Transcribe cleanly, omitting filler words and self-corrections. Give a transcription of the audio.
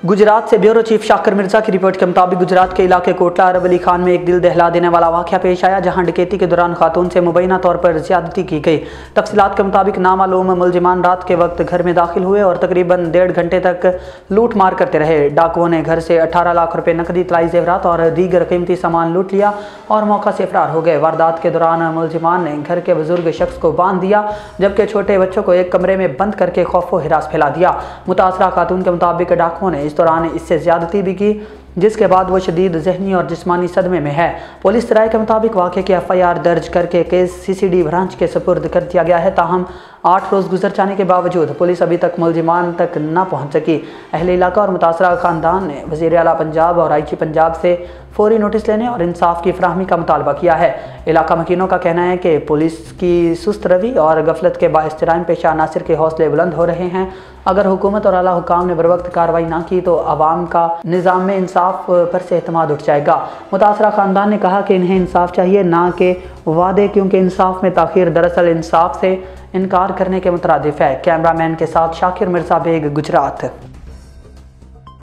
गुजरात से bureau chief Shakir Mirza की report के मुताबिक गुजरात के इलाके कोटला अरब अली खान में एक दिल दहला देने वाला वाक़या पेश आया, जहां डकैती के दौरान खातून से मुबैना तौर पर ज्यादती की गई। तफसीलात के मुताबिक नामालूम मुलजिमान रात के वक्त घर में दाखिल हुए और तकरीबन 1.5 घंटे तक लूट मार करते रहे। डाकुओं ने घर से 18 लाख रुपए नकदी, तलाई जेवरात और दीगर कीमती सामान लूट लिया और मौका से फरार हो गए। वारदात के दौरान मुलजिमान ने घर के बुजुर्ग शख्स को बांध दिया, जबकि छोटे बच्चों को एक कमरे में बंद करके खौफो हिरास फैला दिया। मुतासरा खातून के मुताबिक डाकुओं ने इस दौरान इससे ज्यादती भी की, जिसके बाद वो शदीद जहनी और जिस्मानी सदमे में है। पुलिस राय के मुताबिक वाक़े की FIR दर्ज करके केस CCD ब्रांच के सुपुर्द कर दिया गया है। ताहम 8 रोज़ गुजर जाने के बावजूद पुलिस अभी तक मुलजिमान तक न पहुँच सकी। अहले इलाका और मुतासरा ख़ानदान ने वज़ीर आला पंजाब और IG पंजाब से फौरी नोटिस लेने और इंसाफ की फराहमी का मुतालबा किया है। इलाका मकीनों का कहना है कि पुलिस की सुस्त रवि और गफलत के बाइस जराइम पेशा अनासर के हौसले बुलंद हो रहे हैं। अगर हुकूमत और आला हुकाम ने बरवक्त कार्रवाई ना की तो अवाम का निज़ाम में इंसाफ पर से एतमाद उठ जाएगा। मुतासरा ख़ानदान ने कहा कि इन्हें इंसाफ चाहिए, ना कि वादे, क्योंकि इंसाफ में ताख़ीर दरअसल इंसाफ से इनकार करने के मुतरादिफ है। कैमरामैन के साथ शाकिर मिर्जा बेग, गुजरात।